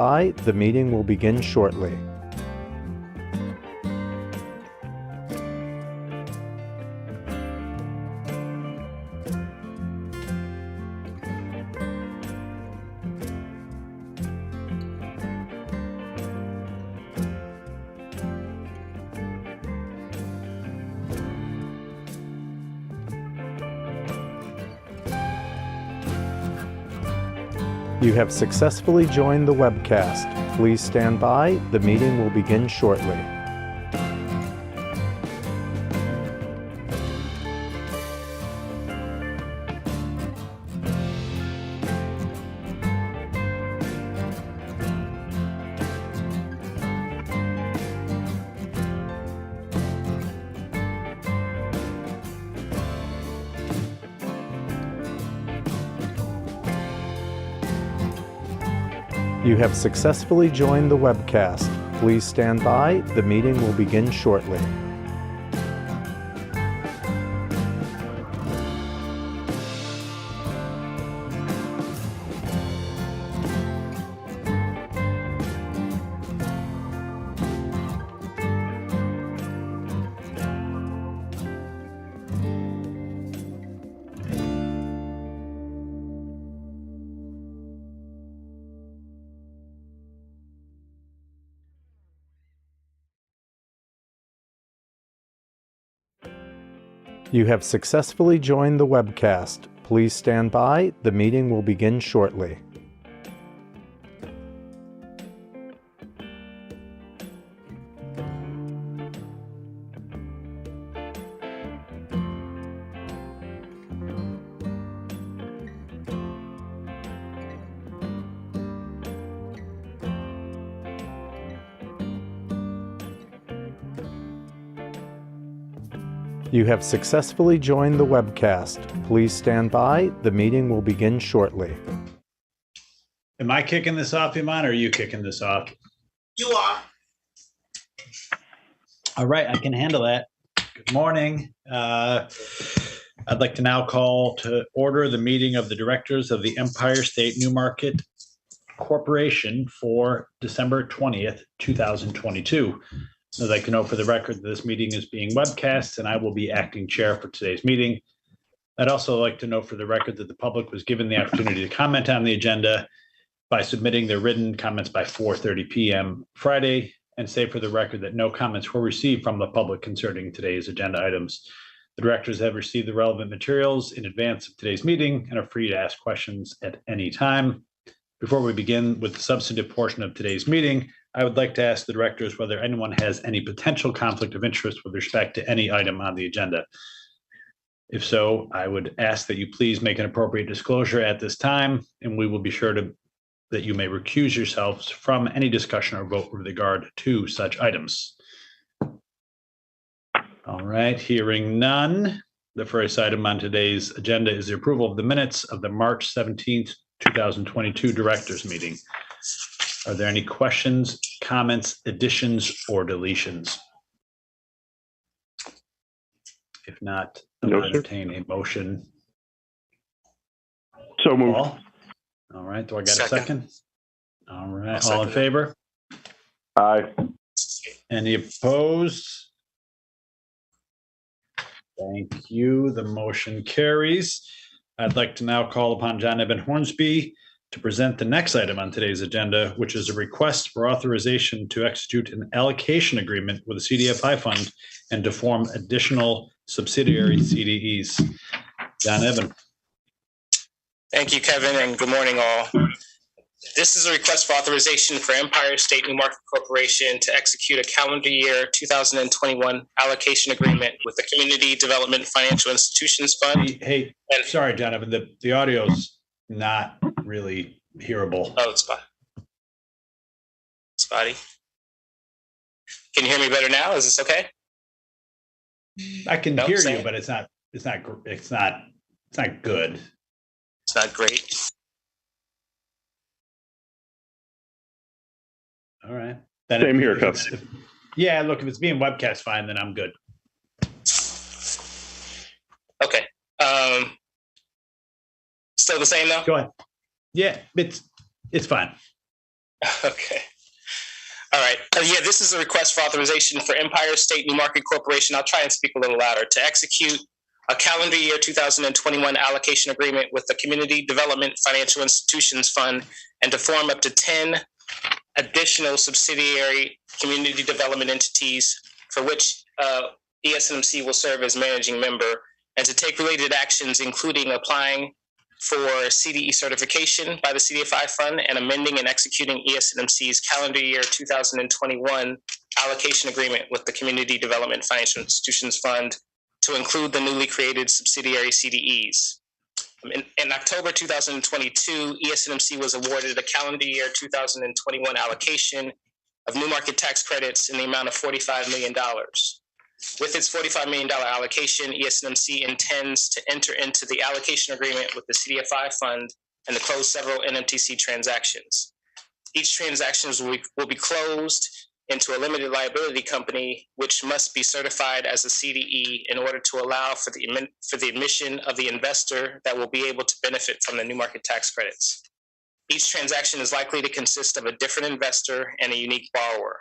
The meeting will begin shortly. You have successfully joined the webcast. Please stand by. The meeting will begin shortly. You have successfully joined the webcast. Please stand by. The meeting will begin shortly. You have successfully joined the webcast. Please stand by. The meeting will begin shortly. You have successfully joined the webcast. Please stand by. The meeting will begin shortly. Am I kicking this off, Iman, or are you kicking this off? You are. All right, I can handle that. Good morning. I'd like to now call to order the meeting of the directors of the Empire State Newmarket Corporation for December 20th, 2022. I'd like to note for the record that this meeting is being webcast and I will be acting chair for today's meeting. I'd also like to note for the record that the public was given the opportunity to comment on the agenda by submitting their written comments by 4:30 p.m. Friday, and say for the record that no comments were received from the public concerning today's agenda items. The directors have received the relevant materials in advance of today's meeting and are free to ask questions at any time. Before we begin with the substantive portion of today's meeting, I would like to ask the directors whether anyone has any potential conflict of interest with respect to any item on the agenda. If so, I would ask that you please make an appropriate disclosure at this time, and we will be sure that you may recuse yourselves from any discussion or vote with regard to such items. All right, hearing none. The first item on today's agenda is the approval of the minutes of the March 17th, 2022 directors meeting. Are there any questions, comments, additions, or deletions? If not, I'll entertain a motion. So moved. All right, do I got a second? All right, all in favor? Aye. Any opposed? Thank you. The motion carries. I'd like to now call upon John Eben Hornsby to present the next item on today's agenda, which is a request for authorization to execute an allocation agreement with the CDFI fund and to form additional subsidiary CDEs. John Eben. Thank you, Kevin, and good morning, all. This is a request for authorization for Empire State Newmarket Corporation to execute a calendar year 2021 allocation agreement with the Community Development Financial Institutions Fund. Hey, sorry, John Eben, the audio's not really hearable. Oh, it's spotty. Can you hear me better now? Is this okay? I can Nope, hear same. you, but it's not good. It's not great. All right. Same here, Kev. Yeah, look, if it's being webcast fine, then I'm good. Okay. Still the same though? Go ahead. Yeah, it's fine. Okay. All right. Yeah, this is a request for authorization for Empire State New Market Corporation. I'll try and speak a little louder. To execute a calendar year 2021 allocation agreement with the Community Development Financial Institutions Fund and to form up to 10 additional subsidiary community development entities for which ESNMC will serve as managing member, and to take related actions, including applying for CDE certification by the CDFI Fund and amending and executing ESNMC's calendar year 2021 allocation agreement with the Community Development Financial Institutions Fund to include the newly created subsidiary CDEs. In October 2022, ESNMC was awarded a calendar year 2021 allocation of new market tax credits in the amount of $45 million. With its $45 million allocation, ESNMC intends to enter into the allocation agreement with the CDFI Fund and to close several NMTC transactions. Each transaction will be closed into a limited liability company, which must be certified as a CDE in order to allow for the admission of the investor that will be able to benefit from the new market tax credits. Each transaction is likely to consist of a different investor and a unique borrower.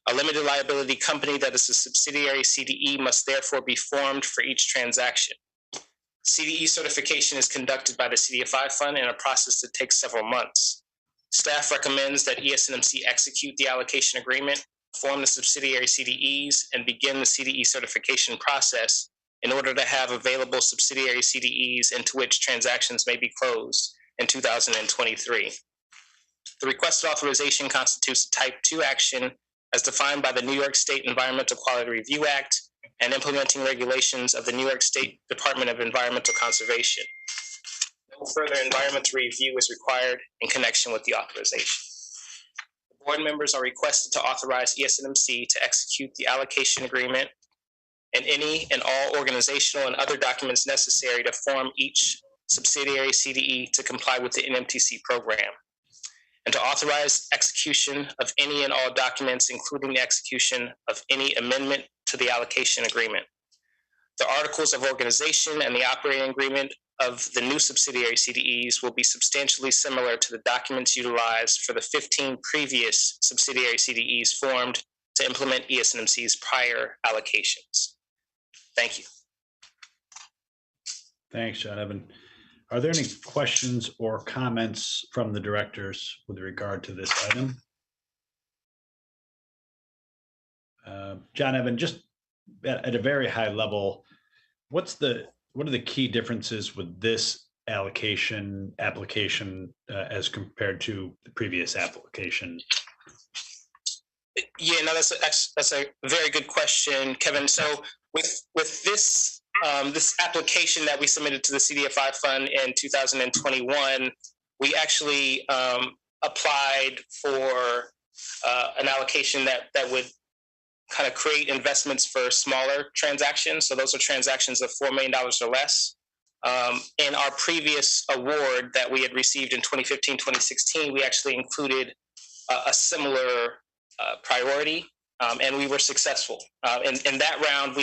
A limited liability company that is a subsidiary CDE must therefore be formed for each transaction. CDE certification is conducted by the CDFI Fund in a process that takes several months. Staff recommends that ESNMC execute the allocation agreement, form the subsidiary CDEs, and begin the CDE certification process in order to have available subsidiary CDEs into which transactions may be closed in 2023. The requested authorization constitutes a Type 2 action as defined by the New York State Environmental Quality Review Act and implementing regulations of the New York State Department of Environmental Conservation. No further environmental review is required in connection with the authorization. The board members are requested to authorize ESNMC to execute the allocation agreement and any and all organizational and other documents necessary to form each subsidiary CDE to comply with the NMTC program, and to authorize execution of any and all documents, including the execution of any amendment to the allocation agreement. The articles of organization and the operating agreement of the new subsidiary CDEs will be substantially similar to the documents utilized for the 15 previous subsidiary CDEs formed to implement ESNMC's prior allocations. Thank you. Thanks, John Evan. Are there any questions or comments from the directors with regard to this item? John Evan, just at a very high level, what are the key differences with this application as compared to the previous application? Yeah, no, that's a very good question, Kevin. So with this this application that we submitted to the CDFI Fund in 2021, we actually applied for an allocation that would kind of create investments for smaller transactions. So those are transactions of $4 million or less. In our previous award that we had received in 2015, 2016, we actually included a similar priority, and we were successful. In that round,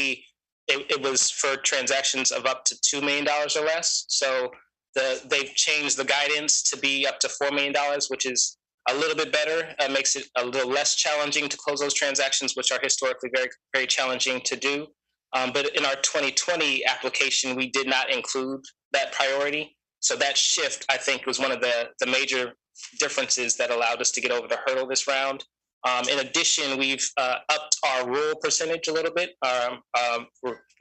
it was for transactions of up to $2 million or less. So they've changed the guidance to be up to $4 million, which is a little bit better. Makes it a little less challenging to close those transactions, which are historically very, very challenging to do. But in our 2020 application, we did not include that priority. So that shift, I think, was one of the major differences that allowed us to get over the hurdle this round. In addition, we've upped our rural percentage a little bit.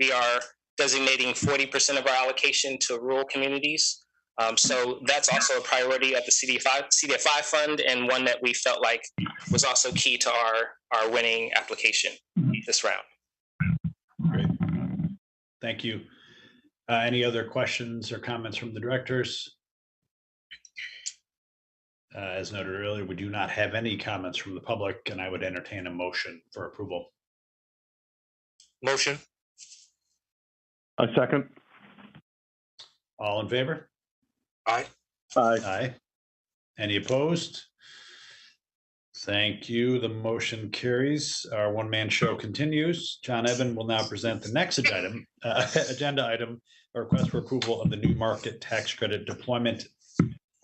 We are designating 40% of our allocation to rural communities. So that's also a priority of the CDFI Fund, and one that we felt like was also key to our winning application this round. Great. Thank you. Any other questions or comments from the directors? As noted earlier, we do not have any comments from the public, and I would entertain a motion for approval. Motion. I second. All in favor? Aye. Aye. Aye. Any opposed? Thank you. The motion carries. Our one-man show continues. John Evan will now present the next agenda item, a request for approval of the new market tax credit deployment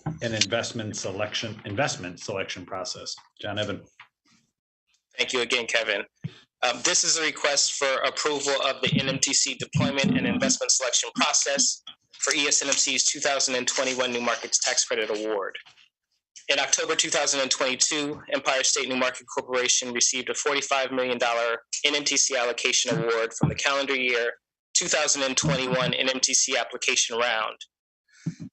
and investment selection process. John Evan. Thank you again, Kevin. This is a request for approval of the NMTC deployment and investment selection process for ESNMC's 2021 New Markets Tax Credit Award. In October 2022, Empire State New Market Corporation received a $45 million NMTC allocation award from the calendar year 2021 NMTC application round.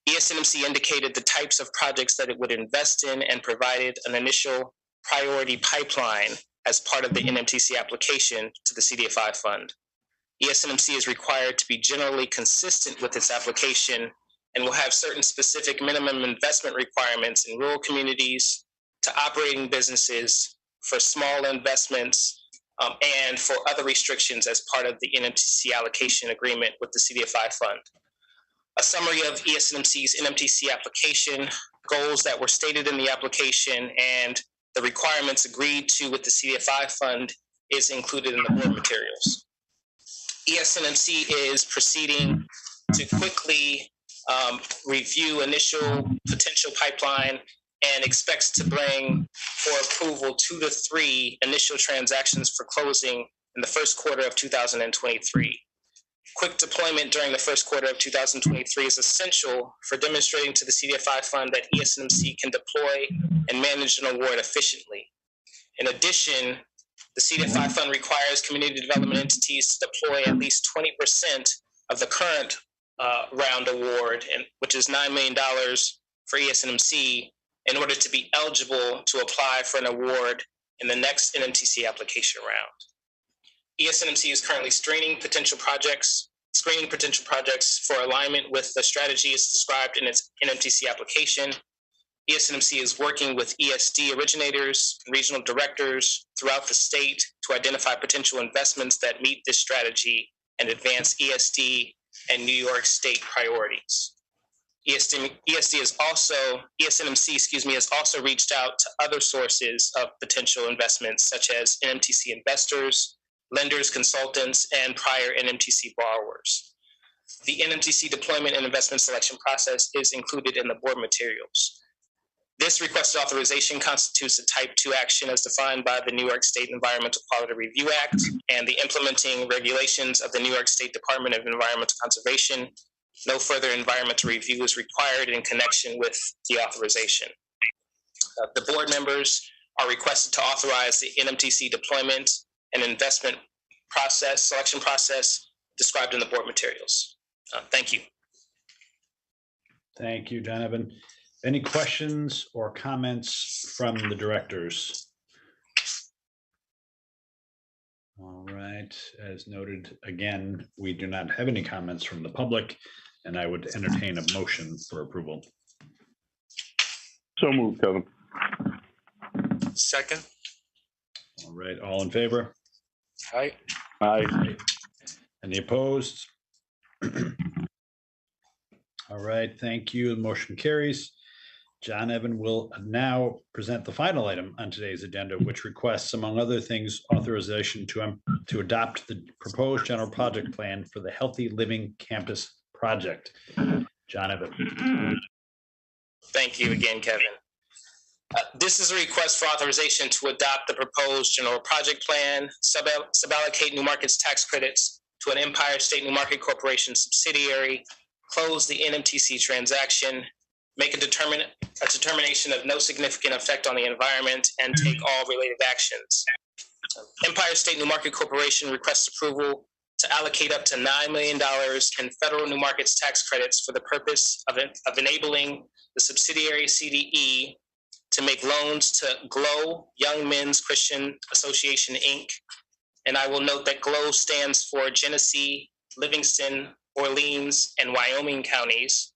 ESNMC indicated the types of projects that it would invest in and provided an initial priority pipeline as part of the NMTC application to the CDFI fund. ESNMC is required to be generally consistent with its application and will have certain specific minimum investment requirements in rural communities, to operating businesses, for small investments, and for other restrictions as part of the NMTC allocation agreement with the CDFI fund. A summary of ESNMC's NMTC application, goals that were stated in the application, and the requirements agreed to with the CDFI fund is included in the board materials. ESNMC is proceeding to quickly review initial potential pipeline and expects to bring for approval 2 to 3 initial transactions for closing in the first quarter of 2023. Quick deployment during the first quarter of 2023 is essential for demonstrating to the CDFI fund that ESNMC can deploy and manage an award efficiently. In addition, the CDFI fund requires community development entities to deploy at least 20% of the current round award, which is $9 million for ESNMC, in order to be eligible to apply for an award in the next NMTC application round. ESNMC is currently screening potential projects for alignment with the strategies described in its NMTC application. ESNMC is working with ESD originators and regional directors throughout the state to identify potential investments that meet this strategy and advance ESNMC State priorities. ESNMC has also reached out to other sources of potential investments, such as NMTC investors, lenders, consultants, and prior NMTC borrowers. The NMTC deployment and investment selection process is included in the board materials. This requested authorization constitutes a Type 2 action as defined by the New York State Environmental Quality Review Act and the implementing regulations of the New York State Department of Environmental Conservation. No further environmental review is required in connection with the authorization. The board members are requested to authorize the NMTC deployment and investment selection process described in the board materials. Thank you. Thank you, John Evan. Any questions or comments from the directors? All right, as noted, again, we do not have any comments from the public, and I would entertain a motion for approval. So moved, Kevin. Second. All right, all in favor? Aye. Aye. Any opposed? All right, thank you. The motion carries. John Evan will now present the final item on today's agenda, which requests, among other things, authorization to adopt the proposed general project plan for the Healthy Living Campus project. John Evan. Thank you again, Kevin. This is a request for authorization to adopt the proposed general project plan, suballocate New Markets tax credits to an Empire State New Market Corporation subsidiary, close the NMTC transaction, make a determination of no significant effect on the environment, and take all related actions. Empire State New Market Corporation requests approval to allocate up to $9 million in federal New Markets tax credits for the purpose of enabling the subsidiary CDE to make loans to GLOW, Young Men's Christian Association, Inc. And I will note that GLOW stands for Genesee, Livingston, Orleans, and Wyoming counties,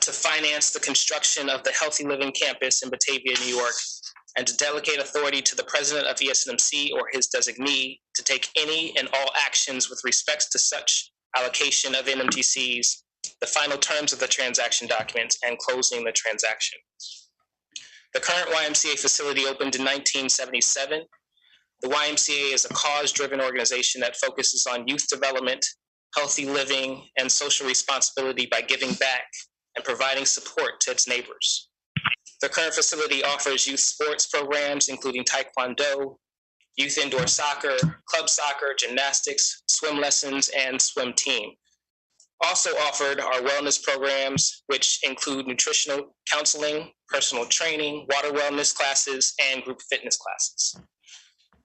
to finance the construction of the Healthy Living Campus in Batavia, New York, and to delegate authority to the president of ESNMC or his designee to take any and all actions with respect to such allocation of NMTCs, the final terms of the transaction document, and closing the transaction. The current YMCA facility opened in 1977. The YMCA is a cause-driven organization that focuses on youth development, healthy living, and social responsibility by giving back and providing support to its neighbors. The current facility offers youth sports programs, including Taekwondo, youth indoor soccer, club soccer, gymnastics, swim lessons, and swim team. Also offered are wellness programs, which include nutritional counseling, personal training, water wellness classes, and group fitness classes.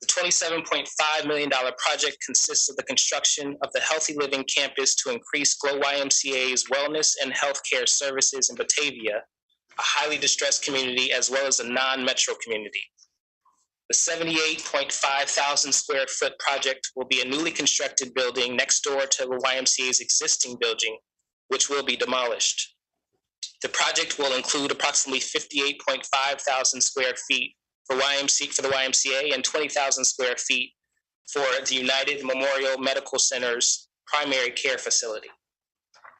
The $27.5 million project consists of the construction of the Healthy Living Campus to increase Glow YMCA's wellness and healthcare services in Batavia, a highly distressed community, as well as a non-metro community. The 78.5 thousand square foot project will be a newly constructed building next door to the YMCA's existing building, which will be demolished. The project will include approximately 58.5 thousand square feet for the YMCA and 20,000 square feet for the United Memorial Medical Center's primary care facility.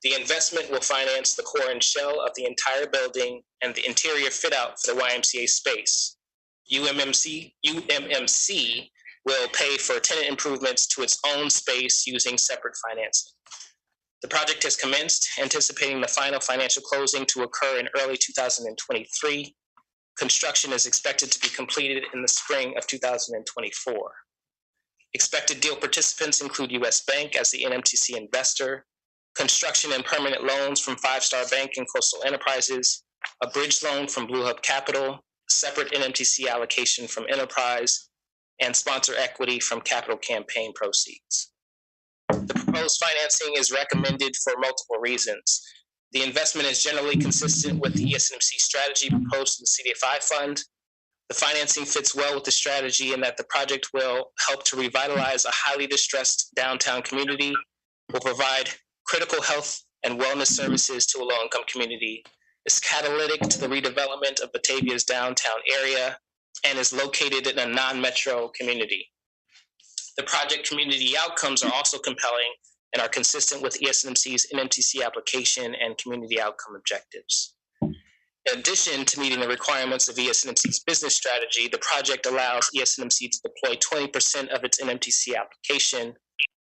The investment will finance the core and shell of the entire building and the interior fit out for the YMCA space. UMMC will pay for tenant improvements to its own space using separate financing. The project has commenced, anticipating the final financial closing to occur in early 2023. Construction is expected to be completed in the spring of 2024. Expected deal participants include U.S. Bank as the NMTC investor, construction and permanent loans from Five Star Bank and Coastal Enterprises, a bridge loan from Blue Hub Capital, separate NMTC allocation from Enterprise, and sponsor equity from capital campaign proceeds. The proposed financing is recommended for multiple reasons. The investment is generally consistent with the ESNMC strategy proposed in the CDFI fund. The financing fits well with the strategy in that the project will help to revitalize a highly distressed downtown community, will provide critical health and wellness services to a low-income community, is catalytic to the redevelopment of Batavia's downtown area, and is located in a non-metro community. The project community outcomes are also compelling and are consistent with ESNMC's NMTC application and community outcome objectives. In addition to meeting the requirements of ESNMC's business strategy, the project allows ESNMC to deploy 20% of its NMTC application,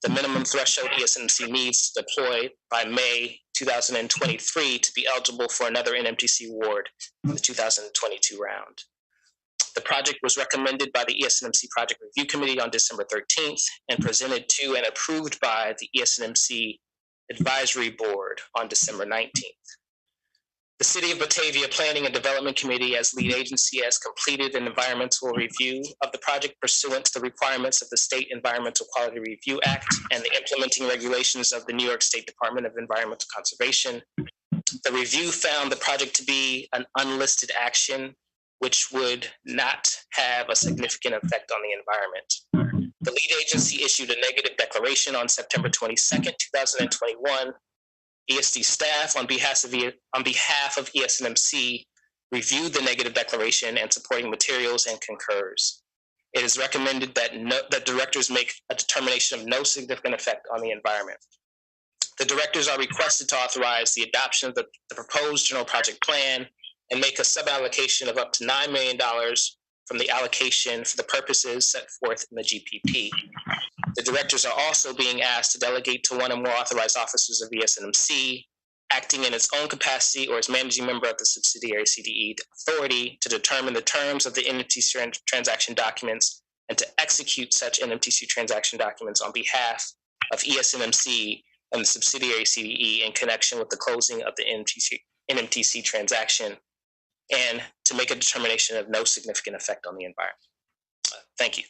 the minimum threshold ESNMC needs to deploy by May 2023 to be eligible for another NMTC award in the 2022 round. The project was recommended by the ESNMC Project Review Committee on December 13th and presented to and approved by the ESNMC Advisory Board on December 19th. The City of Batavia Planning and Development Committee, as lead agency, has completed an environmental review of the project pursuant to the requirements of the State Environmental Quality Review Act and the implementing regulations of the New York State Department of Environmental Conservation. The review found the project to be an unlisted action, which would not have a significant effect on the environment. The lead agency issued a negative declaration on September 22nd, 2021. ESD staff, on behalf of ESNMC, reviewed the negative declaration and supporting materials and concurs. It is recommended that directors make a determination of no significant effect on the environment. The directors are requested to authorize the adoption of the proposed general project plan and make a suballocation of up to $9 million from the allocation for the purposes set forth in the GPP. The directors are also being asked to delegate to one or more authorized officers of ESNMC, acting in its own capacity or as managing member of the subsidiary CDE, authority to determine the terms of the NMTC transaction documents and to execute such NMTC transaction documents on behalf of ESNMC and the subsidiary CDE in connection with the closing of the NMTC transaction, and to make a determination of no significant effect on the environment. Thank you.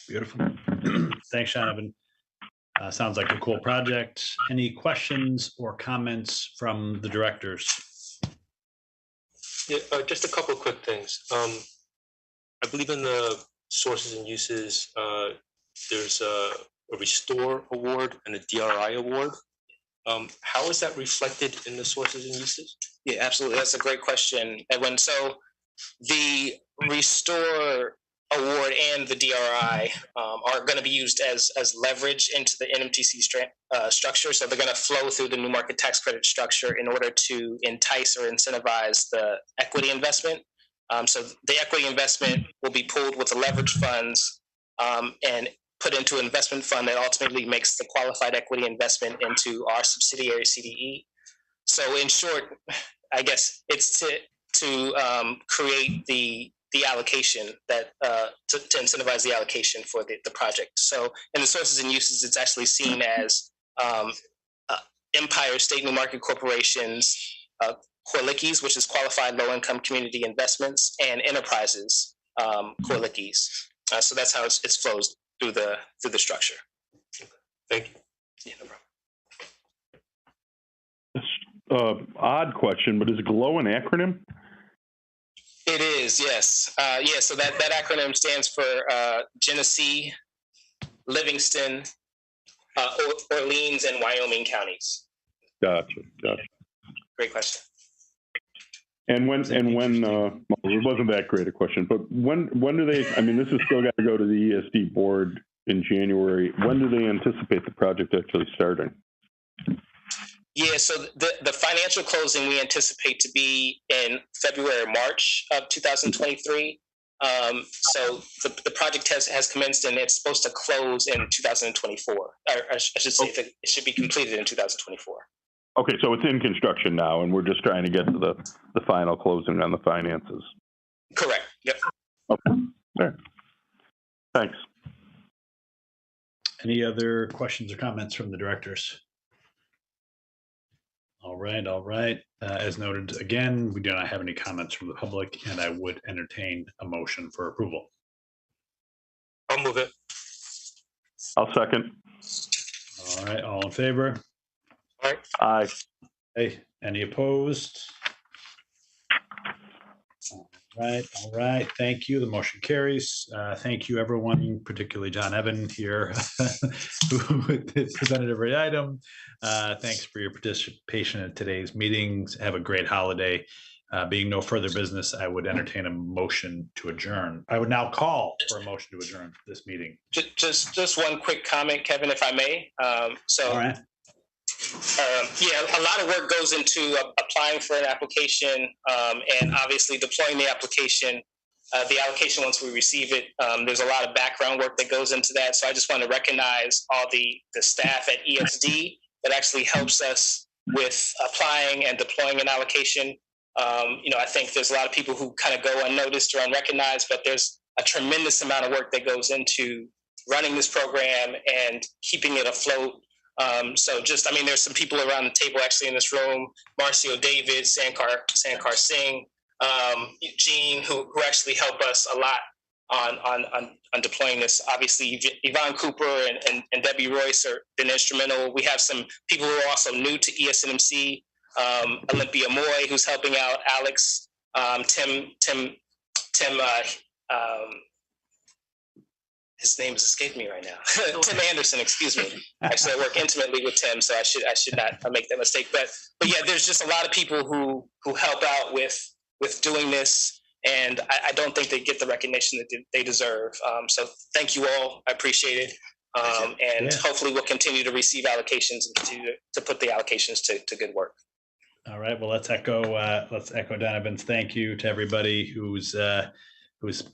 Beautiful. Thanks, Shanavan. Sounds like a cool project. Any questions or comments from the directors? Yeah, just a couple of quick things. I believe in the sources and uses, there's a Restore Award and a DRI Award. How is that reflected in the sources and uses? Yeah, absolutely. That's a great question, Edwin. So the Restore Award and the DRI are going to be used as leverage into the NMTC structure. So they're going to flow through the new market tax credit structure in order to entice or incentivize the equity investment. So the equity investment will be pooled with the leverage funds and put into an investment fund that ultimately makes the qualified equity investment into our subsidiary CDE. So in short, I guess it's to create the allocation that to incentivize the allocation for the project. So in the sources and uses, it's actually seen as Empire State Newmarket Corporation's Corlickies, which is Qualified Low Income Community Investments, and Enterprises Corlickies. So that's how it flows through the structure. Thank you. Yeah, no problem. Odd question, but is GLOW an acronym? It is, yes. So that acronym stands for Genesee, Livingston, Orleans, and Wyoming counties. Gotcha. Great question. And when well, it wasn't that great a question, but when do they, I mean, this has still got to go to the ESD board in January. When do they anticipate the project actually starting? Yeah, so the financial closing we anticipate to be in February, March of 2023. So the project has commenced and it's supposed to close in 2024. Or I should say that it should be completed in 2024. Okay, so it's in construction now, and we're just trying to get to the final closing on the finances. Correct. Yep. Okay. All right. Thanks. Any other questions or comments from the directors? All right. As noted again, we do not have any comments from the public, and I would entertain a motion for approval. I'll move it. I'll second. All right, all in favor? Aye. Hey, any opposed? All right. Thank you. The motion carries. Thank you, everyone, particularly John Evan here, who presented every item. Thanks for your participation in today's meetings. Have a great holiday. Being no further business, I would entertain a motion to adjourn. I would now call for a motion to adjourn this meeting. Just one quick comment, Kevin, if I may. All right. A lot of work goes into applying for an application and obviously deploying the application. The application, once we receive it, there's a lot of background work that goes into that. So I just want to recognize all the staff at ESD that actually helps us with applying and deploying an allocation. I think there's a lot of people who kind of go unnoticed or unrecognized, but there's a tremendous amount of work that goes into running this program and keeping it afloat. There's some people around the table actually in this room, Marcio David, Sankar Singh, Gene, who actually help us a lot on deploying this. Obviously, Yvonne Cooper and Debbie Royce have been instrumental. We have some people who are also new to ESNMC, Olympia Moy, who's helping out, Alex, Tim, his name has escaped me right now. Tim Anderson, excuse me. Actually, I work intimately with Tim, so I should not make that mistake. But yeah, there's just a lot of people who help out with doing this, and I don't think they get the recognition that they deserve. So thank you all. I appreciate it, hopefully we'll continue to receive allocations and continue to put the allocations to good work. All right. Well, let's echo Donovan's thank you to everybody who's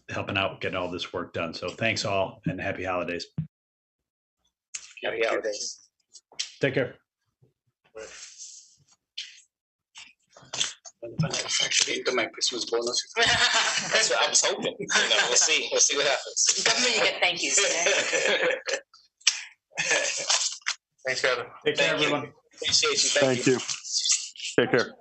helping out getting all this work done. So thanks all, and happy holidays. Happy holidays. Take care. Actually, into my Christmas bonus. That's what I was hoping. We'll see. We'll see what happens. Government, you get thank yous today. Thanks, Kevin. Take care, Thank you. everyone. Appreciate you. Thank you. Take care.